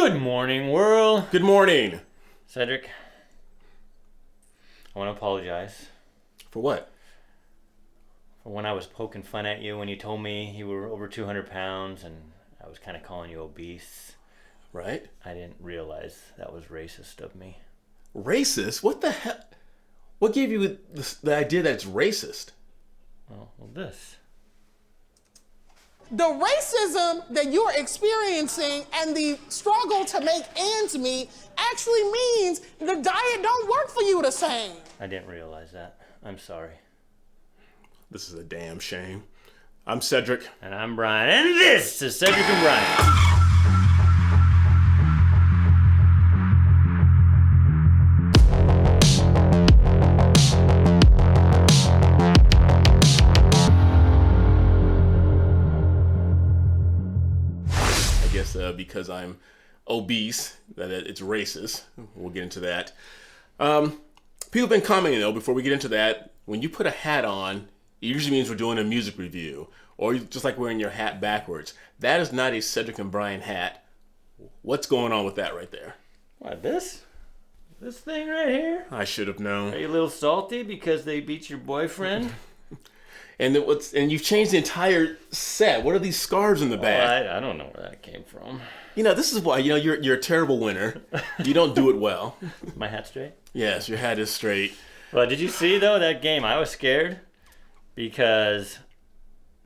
Good morning, world. Good morning. Cedric, I want to apologize. For what? For when I was poking fun at you when you told me you were over 200 pounds and I was kind of calling you obese. Right? I didn't realize that was racist of me. Racist? What the hell? What gave you the idea that it's racist? Well, this. The racism that you're experiencing and the struggle to make ends meet actually means the diet don't work for you the same. I didn't realize that. I'm sorry. This is a damn shame. I'm Cedric. And I'm Brian. And this is Cedric and Brian. Because I'm obese, that it's racist. We'll get into that. People have been commenting, though, before we get into that, when you put a hat on, it usually means we're doing a music review, or just like wearing your hat backwards. That is not a Cedric and Brian hat. What's going on with that right there? What, this? This thing right here? I should have known. Are you a little salty because they beat your boyfriend? And you've changed the entire set. What are these scarves in the back? I don't know where that came from. You know, this is why, you're a terrible winner. You don't do it well. My hat straight? Yes, your hat is straight. Well, did you see, though, that game? I was scared because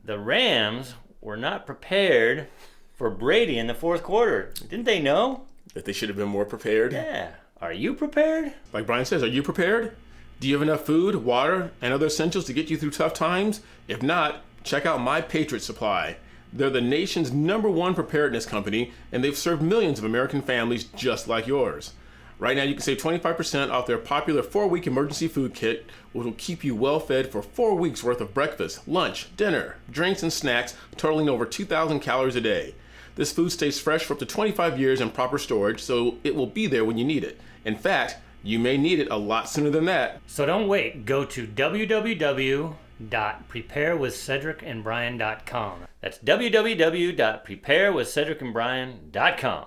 the Rams were not prepared for Brady in the fourth quarter. Didn't they know? That they should have been more prepared? Yeah. Are you prepared? Like Brian says, are you prepared? Do you have enough food, water, and other essentials to get you through tough times? If not, check out My Patriot Supply. They're the nation's #1 preparedness company, and they've served millions of American families just like yours. Right now, you can save 25% off their popular 4-week emergency food kit, which will keep you well fed for 4 weeks worth of breakfast, lunch, dinner, drinks, and snacks, totaling over 2,000 calories a day. This food stays fresh for up to 25 years in proper storage, so it will be there when you need it. In fact, you may need it a lot sooner than that. So don't wait. Go to www.preparewithcedricandbrian.com. That's www.preparewithcedricandbrian.com.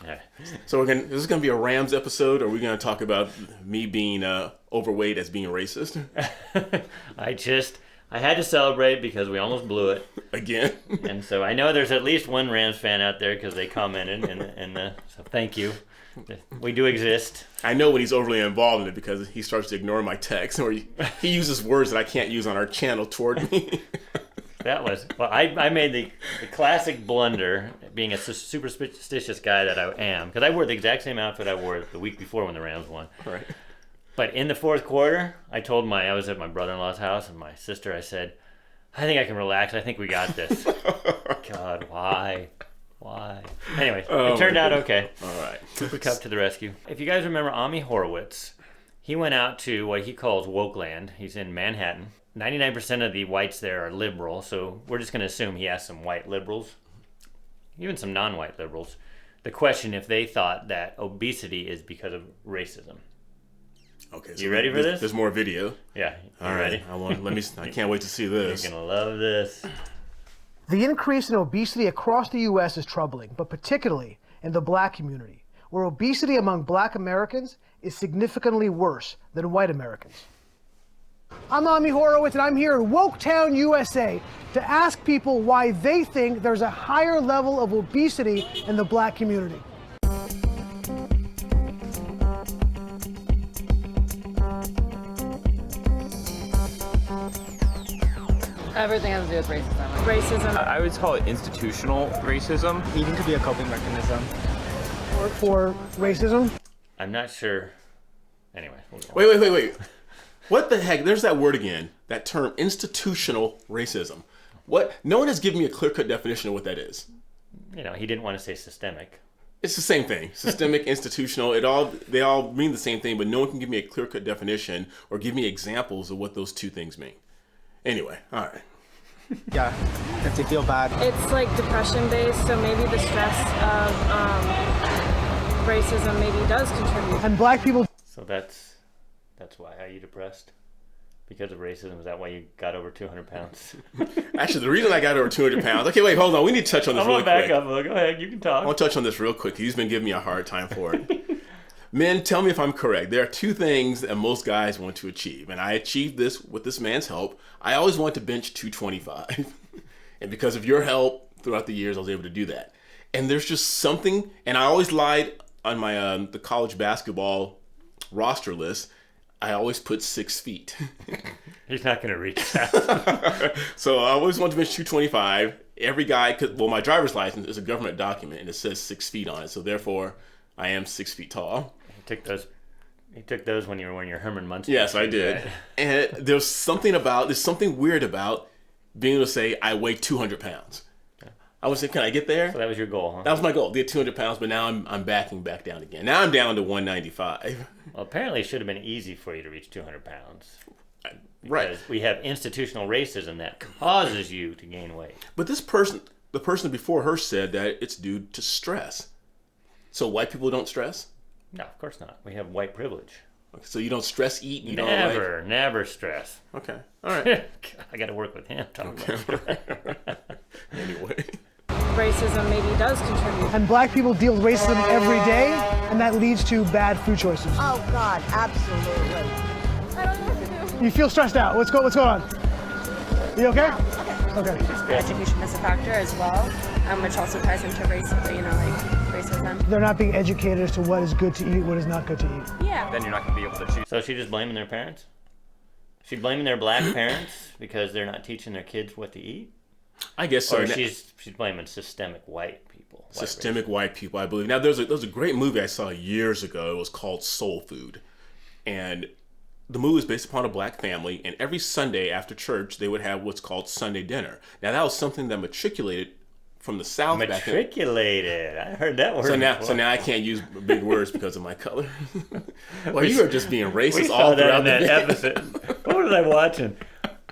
Right. So this is going to be a Rams episode, or are we going to talk about me being overweight as being racist? I had to celebrate because we almost blew it. Again? And so I know there's at least one Rams fan out there because they commented, so thank you. We do exist. I know when he's overly involved in it because he starts to ignore my texts, or he uses words that I can't use on our channel toward me. I made the classic blunder, being a superstitious guy that I am, because I wore the exact same outfit I wore the week before when the Rams won. Right. But in the fourth quarter, I was at my brother-in-law's house, and my sister, I said, I think I can relax. I think we got this. God, why? Anyway, it turned out okay. All right. Super Cup to the rescue. If you guys remember Horowitz, he went out to what he calls woke land. He's in Manhattan. 99% of the whites there are liberal, so we're just going to assume he asked some white liberals, even some non-white liberals, the question if they thought that obesity is because of racism. Okay. So you ready for this? There's more video. Yeah. All right. Ready? I can't wait to see this. You're going to love this. The increase in obesity across the U.S. is troubling, but particularly in the black community, where obesity among black Americans is significantly worse than white Americans. I'm Ami Horowitz, and I'm here in Woketown, USA, to ask people why they think there's a higher level of obesity in the black community. Everything has to do with racism. I would call it institutional racism. Eating could be a coping mechanism. For racism? I'm not sure. Anyway. Wait. What the heck? There's that word again. That term, institutional racism. What? No one has given me a clear-cut definition of what that is. He didn't want to say systemic. It's the same thing. Systemic, institutional, they all mean the same thing, but no one can give me a clear-cut definition or give me examples of what those two things mean. Anyway, all right. Yeah, if they feel bad. It's like depression based, so maybe the stress of racism maybe does contribute. And black people. So that's why. Are you depressed? Because of racism, is that why you got over 200 pounds? Actually, the reason I got over 200 pounds. Okay, wait, hold on. We need to touch on this I'm really gonna quick. back up. Go ahead, you can talk. I want to touch on this real quick. He's been giving me a hard time for it. Men, tell me if I'm correct. There are two things that most guys want to achieve, and I achieved this with this man's help. I always wanted to bench 225, and because of your help throughout the years, I was able to do that. And there's just something, and I always lied on my the college basketball roster list. I always put 6 feet. He's not going to reach that. So I always wanted to bench 225. Every guy my driver's license is a government document and it says 6 feet on it. So therefore, I am 6 feet tall. He took those when you were wearing your Herman Munster. Yes, I did. Right? And there's something weird about being able to say I weigh 200 pounds. I was saying, can I get there? So that was your goal, huh? That was my goal, get 200 pounds, but now I'm backing back down again. Now I'm down to 195. Well, apparently it should have been easy for you to reach 200 pounds. Right. Because we have institutional racism that causes you to gain weight. But the person before her said that it's due to stress. So white people don't stress? No, of course not. We have white privilege. Okay, so you don't stress eat? You Never stress. Okay. All right. I got to work with him. Talking about Anyway. Racism maybe does contribute. And black people deal with racism every day, and that leads to bad food choices. Oh God, absolutely. I don't know what to do. You feel stressed out. What's going on? You okay? Okay. Education is a factor as well, which also ties into racism. They're not being educated as to what is good to eat, what is not good to eat. Yeah. Then you're not going to be able to choose. So is she just blaming their parents? She blaming their black parents because they're not teaching their kids what to eat? I guess so. Or she's blaming systemic white people. White people, I believe. Now, there's a great movie I saw years ago. It was called Soul Food. And the movie was based upon a black family. And every Sunday after church, they would have what's called Sunday dinner. Now, that was something that matriculated from the South back then. Matriculated. I heard that word. So now I can't use big words because of my color. Well, you are just being racist we all saw that throughout in the that day. episode. What was I watching?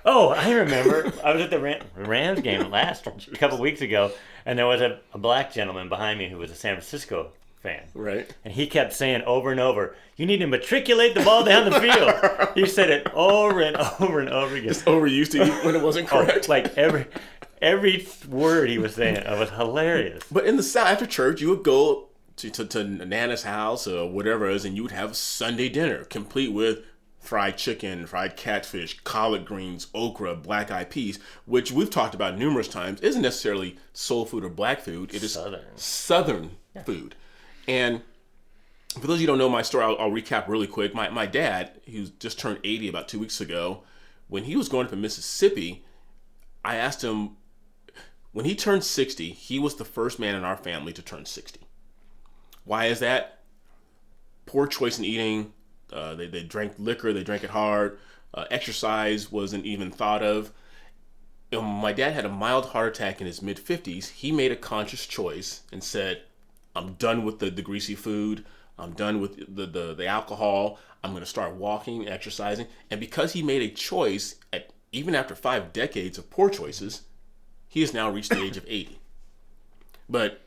Oh, I remember. I was at the Rams game a couple weeks ago, and there was a black gentleman behind me who was a San Francisco fan. Right. And he kept saying over and over, "You need to matriculate the ball down the field." He said it over and over and over again. It's overused to eat when it wasn't correct. Like every word he was saying, it was hilarious. But in the South, after church, you would go to Nana's house or whatever it is, and you would have Sunday dinner, complete with fried chicken, fried catfish, collard greens, okra, black-eyed peas, which we've talked about numerous times, isn't necessarily soul food or black food. It is Southern food. And for those of you who don't know my story, I'll recap really quick. My dad, who just turned 80 about 2 weeks ago, when he was going up in Mississippi, I asked him, when he turned 60, he was the first man in our family to turn 60. Why is that? Poor choice in eating. They drank liquor, they drank it hard. Exercise wasn't even thought of. My dad had a mild heart attack in his mid-50s. He made a conscious choice and said, I'm done with the greasy food. I'm done with the alcohol. I'm going to start walking, exercising. And because he made a choice, even after 5 decades of poor choices, he has now reached the age of 80. But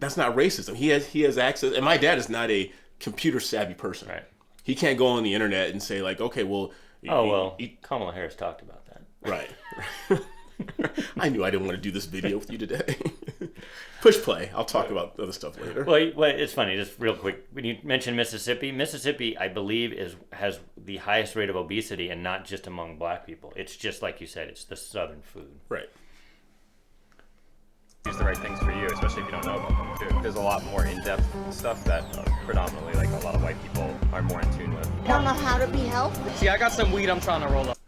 that's not racism. He has access. And my dad is not a computer savvy person. Right. He can't go on the internet and say like, okay, well. Kamala Harris talked about that. Right. I knew I didn't want to do this video with you today. Push play. I'll talk about other stuff later. Well, it's funny, just real quick. When you mentioned Mississippi, I believe, has the highest rate of obesity, and not just among black people. It's just like you said, it's the Southern food. Right. Choose the right things for you, especially if you don't know about them too. There's a lot more in-depth stuff that predominantly like a lot of white people are more in tune with. I don't know how to be healthy. See, I got some weed I'm trying to roll up.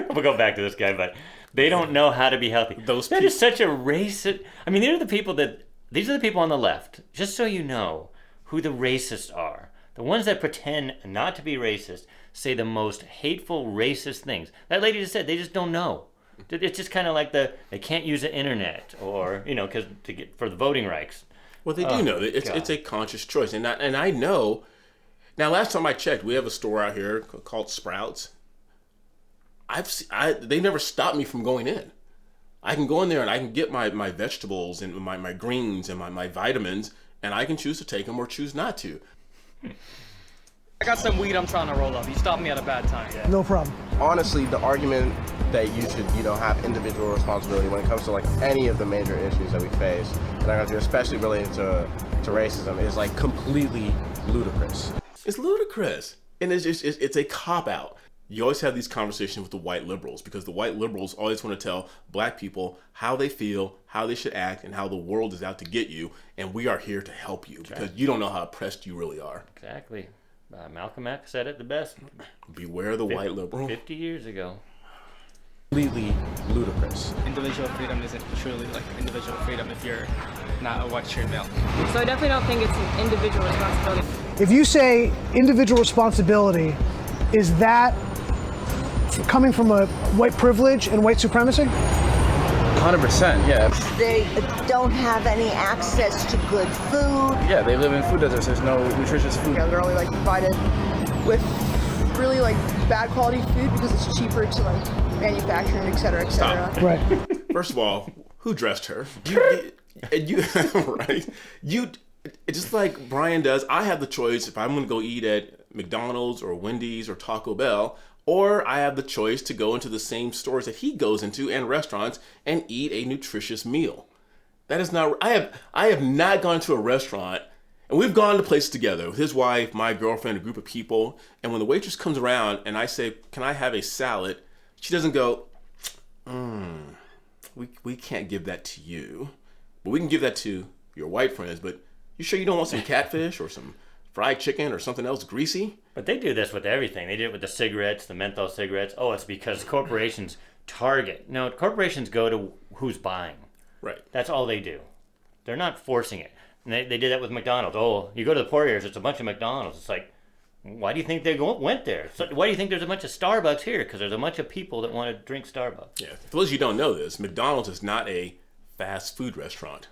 We'll go back to this guy, but they don't know how to be healthy. That is such a racist. I mean, these are the people on the left, just so you know who the racists are. The ones that pretend not to be racist say the most hateful racist things. That lady just said they just don't know. It's just kind of like they can't use the internet, or because for the voting rights. Well, they do know that it's a conscious choice, and I know. Now, last time I checked, we have a store out here called Sprouts. They never stopped me from going in. I can go in there and I can get my vegetables and my greens and my vitamins, and I can choose to take them or choose not to. I got some weed I'm trying to roll up. You stopped me at a bad time. Yeah. No problem. Honestly, the argument that you should, have individual responsibility when it comes to like any of the major issues that we face, and I got to especially related to racism, is like completely ludicrous. It's ludicrous, and it's a cop out. You always have these conversations with the white liberals because the white liberals always want to tell black people how they feel, how they should act, and how the world is out to get you, and we are here to help you because you don't know how oppressed you really are. Exactly. Malcolm X said it the best. Beware the white liberal. 50 years ago. Completely ludicrous. Individual freedom isn't truly like individual freedom if you're not a white straight male. So I definitely don't think it's an individual responsibility. If you say individual responsibility, is that coming from a white privilege and white supremacy? 100%, yeah. They don't have any access to good food. Yeah, they live in food deserts. There's no nutritious food. They're only like provided with really like bad quality food because it's cheaper to like manufacture and et cetera, et cetera. Stop. Right. First of all, who dressed her? Right? It's just like Brian does. I have the choice if I'm going to go eat at McDonald's or Wendy's or Taco Bell, or I have the choice to go into the same stores that he goes into and restaurants and eat a nutritious meal. That is not. I have not gone to a restaurant, and we've gone to places together with his wife, my girlfriend, a group of people. And when the waitress comes around and I say, "Can I have a salad?" she doesn't go, "We can't give that to you, but we can give that to your white friends. But you sure you don't want some catfish or some fried chicken or something else greasy?" But they do this with everything. They do it with the cigarettes, the menthol cigarettes. Oh, it's because corporations target. No, corporations go to who's buying. Right. That's all they do. They're not forcing it. And they did that with McDonald's. Oh, you go to the poor areas, it's a bunch of McDonald's. It's like, why do you think they went there? So why do you think there's a bunch of Starbucks here? Because there's a bunch of people that want to drink Starbucks. Yeah. For those of you who don't know this, McDonald's is not a fast food restaurant.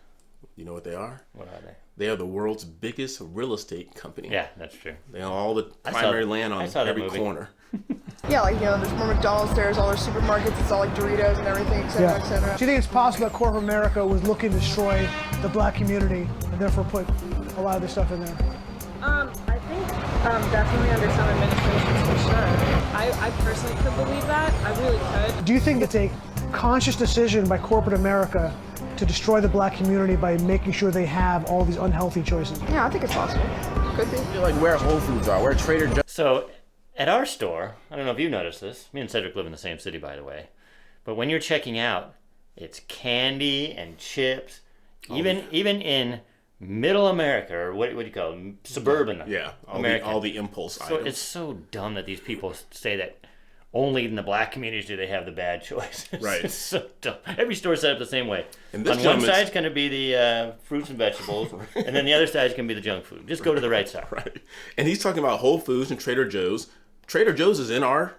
You know what they are? What are they? They are the world's biggest real estate company. Yeah, that's true. They own all the primary land on every corner. Yeah, like there's more McDonald's, there's all their supermarkets, it's all like Doritos and everything, et cetera, et cetera. Do you think it's possible that corporate America was looking to destroy the black community and therefore put a lot of this stuff in there? I think definitely under some administrations for sure. I personally could believe that. I really could. Do you think it's a conscious decision by corporate America to destroy the black community by making sure they have all these unhealthy choices? Yeah, I think it's possible. Could be. Like where Whole Foods are, where Trader Joe's. So at our store, I don't know if you noticed this. Me and Cedric live in the same city, by the way. But when you're checking out, it's candy and chips. Even in middle America, or what do you call it? Suburban America. All the impulse items. It's so dumb that these people say that only in the black communities do they have the bad choices. Right. It's so dumb. Every store set up the same way. And this on one side, it's going to be the fruits and vegetables, and then the other side is going to be the junk food. Just go to the right side. Right. And he's talking about Whole Foods and Trader Joe's. Trader Joe's is in our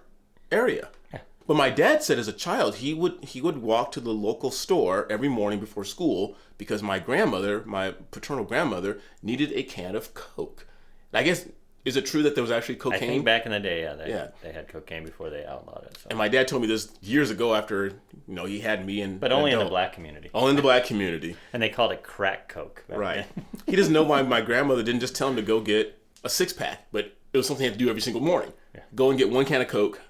area. Yeah. But my dad said as a child he would walk to the local store every morning before school because my grandmother, my paternal grandmother, needed a can of Coke. And I guess, is it true that there was actually cocaine? I think back in the day, they had cocaine before they outlawed it. So. And my dad told me this years ago after he had me and but only in the black community. Only in the black community. And they called it crack Coke. Right. He doesn't know why my grandmother didn't just tell him to go get a 6-pack, but it was something he had to do every single morning. Yeah. Go and get one can of Coke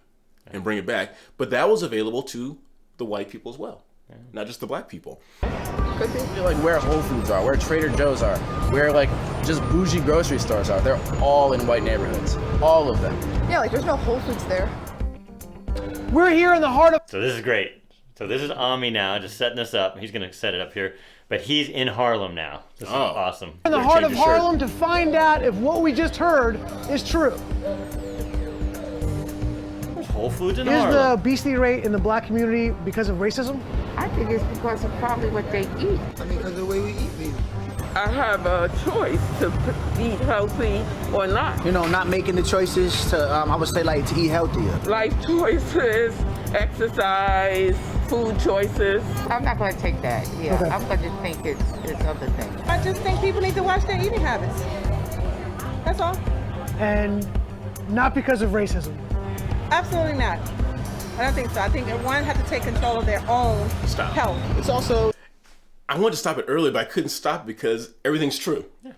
and bring it back. But that was available to the white people as well, not just the black people. Could be. Like where Whole Foods are, where Trader Joe's are, where like just bougie grocery stores are. They're all in white neighborhoods. All of them. Yeah, like there's no Whole Foods there. We're here in the heart of... So this is great. So this is Ami now, just setting this up. He's going to set it up here. But he's in Harlem now. This is awesome. In the heart of Harlem to find out if what we just heard is true. There's Whole Foods in Is Harlem. the obesity rate in the black community because of racism? I think it's because of probably what they eat. I mean, because of the way we eat meat. I have a choice to eat healthy or not. Not making the choices to, I would say, like, to eat healthier. Life choices, exercise, food choices. I'm not going to take that. Yeah, okay. I'm going to think it's other things. I just think people need to watch their eating habits. That's all. And not because of racism? Absolutely not. I don't think so. I think everyone has to take control of their own health. It's also, I wanted to stop it earlier, but I couldn't stop because everything's true. Yeah.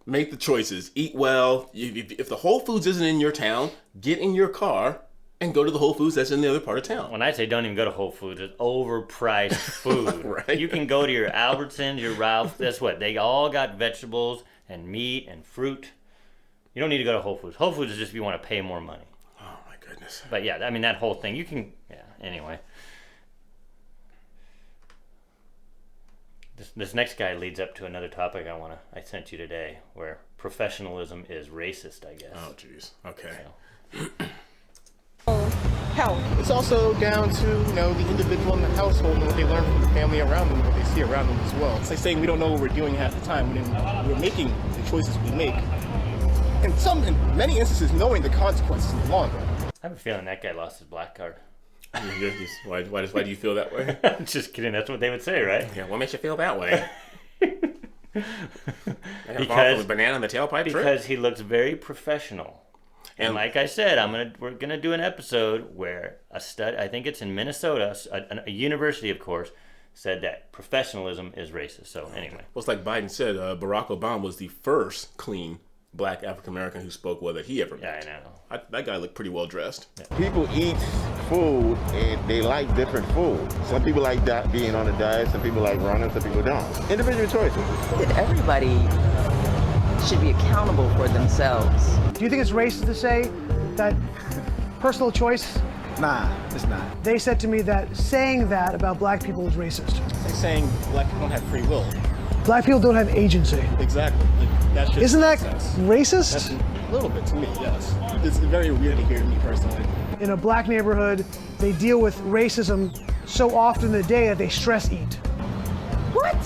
Make the choices. Eat well. If the Whole Foods isn't in your town, get in your car and go to the Whole Foods that's in the other part of town. When I say don't even go to Whole Foods, it's overpriced food. Right. You can go to your Albertsons, your Ralph's. That's what they all got: vegetables and meat and fruit. You don't need to go to Whole Foods. Whole Foods is just if you want to pay more money. Oh my goodness. But yeah, I mean that whole thing. You can. Yeah. Anyway. This next guy leads up to another topic I sent you today, where professionalism is racist, I guess. Oh, jeez. Okay. So. Health. It's also down to, the individual in the household and what they learn from the family around them, what they see around them as well. It's like saying we don't know what we're doing half the time when we're making the choices we make. In many instances, knowing the consequences in the long run. I have a feeling that guy lost his black card. Why do you feel that way? Just kidding. That's what they would say, right? Yeah. What makes you feel that way? Because banana in the tailpipe. Because he looks very professional. And like I said, we're gonna do an episode where a study, I think it's in Minnesota, a university, of course, said that professionalism is racist. So anyway, well, it's like Biden said. Barack Obama was the first clean Black African American who spoke well that he ever met. Yeah, I know. That guy looked pretty well dressed. Yeah. People eat food and they like different food. Some people like being on a diet, some people like running, some people don't. Individual choices. Everybody should be accountable for themselves. Do you think it's racist to say that personal choice? Nah, it's not. They said to me that saying that about black people is racist. It's like saying black people don't have free will. Black people don't have agency. Exactly. That's just Isn't that nonsense. racist? That's a little bit to me, yes. It's very weird to hear to me personally. In a black neighborhood, they deal with racism so often in the day that they stress eat. What?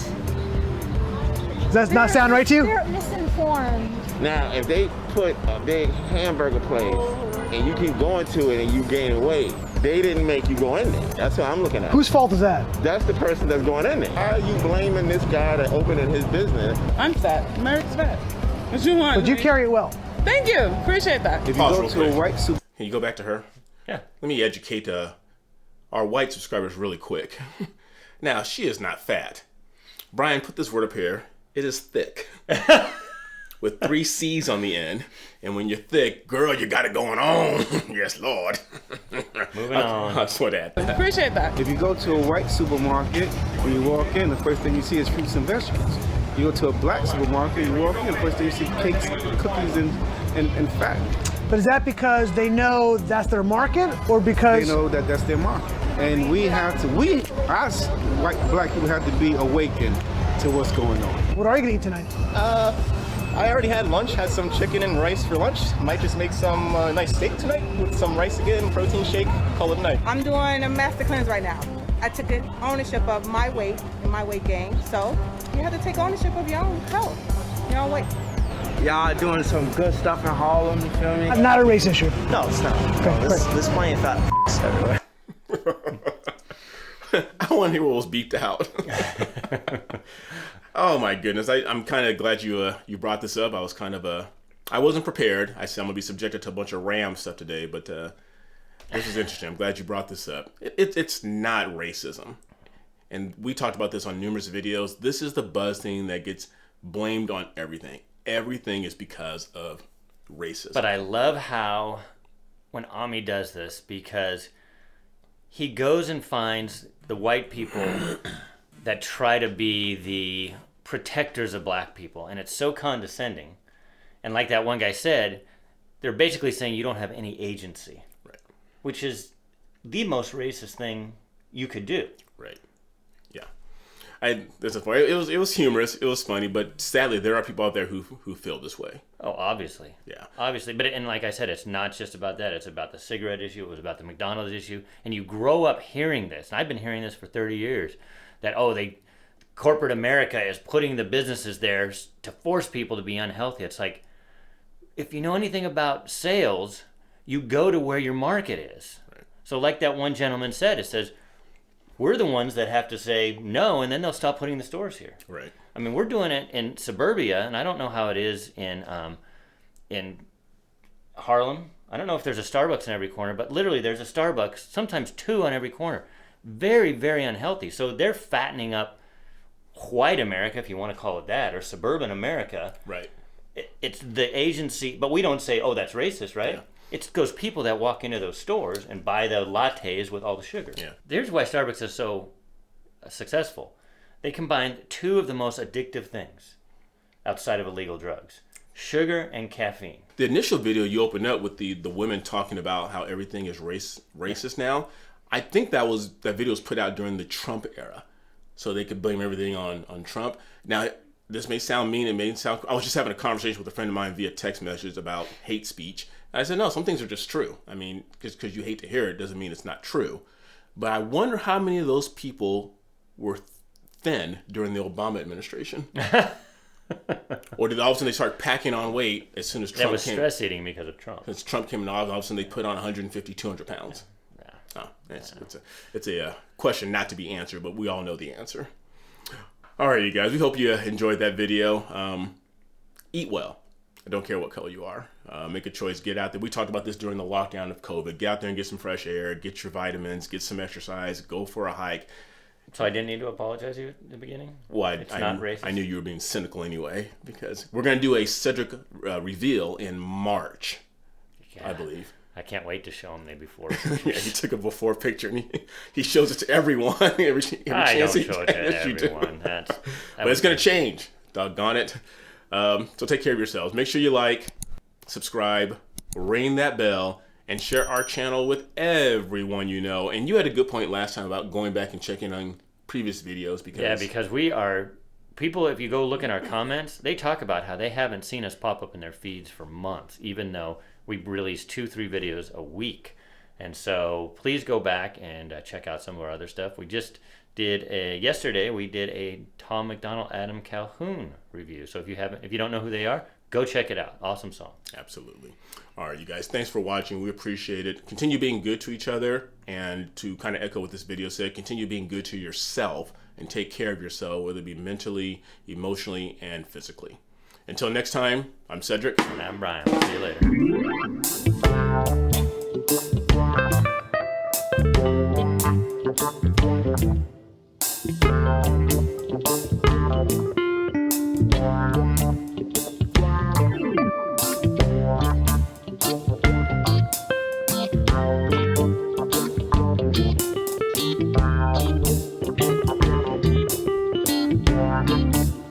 Does that not sound right to you? They're misinformed. Now, if they put a big hamburger place and you keep going to it and you gain weight, they didn't make you go in there. That's what I'm looking at. Whose fault is that? That's the person that's going in there. How are you blaming this guy that opening his business? I'm fat. America's fat. What you want? But you carry it well. Thank you. Appreciate that. If you go to a white super... Can you go back to her? Yeah. Let me educate our white subscribers really quick. Now, she is not fat. Brian, put this word up here. It is thick. With 3 C's on the end. And when you're thick, girl, you got it going on. Yes, Lord. Moving on. I swear that. Appreciate that. If you go to a white supermarket, when you walk in, the first thing you see is fruits and vegetables. You go to a black supermarket, you walk in, the first thing you see cakes, cookies, and fat. But is that because they know that's their market, or because they know that that's their market? And us black people have to be awakened to what's going on. What are you gonna eat tonight? I already had lunch, had some chicken and rice for lunch. Might just make some nice steak tonight with some rice again, protein shake, call it a night. I'm doing a master cleanse right now. I took ownership of my weight and my weight gain. So you have to take ownership of your own health, your own weight. Y'all doing some good stuff in Harlem, you feel me? Not a race issue. No, it's not. Okay, There's plenty of fat everywhere. I want to hear what was beeped out. Oh my goodness! I'm kind of glad you brought this up. I wasn't prepared. I said I'm gonna be subjected to a bunch of Ram stuff today, but this is interesting. I'm glad you brought this up. It's not racism, and we talked about this on numerous videos. This is the buzz thing that gets blamed on everything. Everything is because of racism. But I love how when Ami does this, because he goes and finds the white people that try to be the protectors of black people, and it's so condescending. And like that one guy said, they're basically saying you don't have any agency, right? Which is the most racist thing you could do, right? Yeah, there's a point. It was humorous, it was funny, but sadly there are people out there who feel this way. Oh, obviously, yeah, obviously. But and like I said, it's not just about that. It's about the cigarette issue. It was about the McDonald's issue, and you grow up hearing this. And I've been hearing this for 30 years. That corporate America is putting the businesses there to force people to be unhealthy. It's like, if you know anything about sales, you go to where your market is. Right. So like that one gentleman said, it says, we're the ones that have to say no, and then they'll stop putting the stores here. Right. I mean, we're doing it in suburbia, and I don't know how it is in Harlem. I don't know if there's a Starbucks in every corner, but literally there's a Starbucks, sometimes 2 on every corner. Very, very unhealthy. So they're fattening up white America, if you want to call it that, or suburban America. Right. it's the agency, but we don't say, oh, that's racist, right? Yeah. It's those people that walk into those stores and buy the lattes with all the sugar. Yeah. There's why Starbucks is so successful. They combine two of the most addictive things outside of illegal drugs: sugar and caffeine. The initial video you opened up with the women talking about how everything is racist now. I think that video was put out during the Trump era, so they could blame everything on Trump. Now, this may sound mean. It may sound. I was just having a conversation with a friend of mine via text message about hate speech. And I said, no, some things are just true. I mean, just because you hate to hear it doesn't mean it's not true. But I wonder how many of those people were thin during the Obama administration. Or did all of a sudden they start packing on weight as soon as Trump came? That was stress eating because of Trump. Since Trump came in, all of a sudden they put on 150, 200 pounds. Yeah. Oh, it's a question not to be answered, but we all know the answer. All right, you guys, we hope you enjoyed that video. Eat well. I don't care what color you are. Make a choice. Get out there. We talked about this during the lockdown of COVID. Get out there and get some fresh air. Get your vitamins. Get some exercise. Go for a hike. So I didn't need to apologize to you at the beginning? Well, it's not racist? I knew you were being cynical anyway, because we're going to do a Cedric reveal in March, I believe. I can't wait to show him the before. Yeah, he took a before picture and he shows it to everyone. every I chance don't he show it can. to Yes, you do. everyone. But it's going to change. Doggone it. So take care of yourselves. Make sure you like, subscribe, ring that bell, and share our channel with everyone you know. And you had a good point last time about going back and checking on previous videos. Because we are... People, if you go look in our comments, they talk about how they haven't seen us pop up in their feeds for months, even though we release 2-3 videos a week. And so please go back and check out some of our other stuff. We just did yesterday we did a Tom McDonald, Adam Calhoun review. So if you don't know who they are, go check it out. Awesome song. Absolutely. All right, you guys, thanks for watching. We appreciate it. Continue being good to each other, and to kind of echo what this video said, continue being good to yourself and take care of yourself, whether it be mentally, emotionally, and physically. Until next time, I'm Cedric. And I'm Brian. We'll see you later.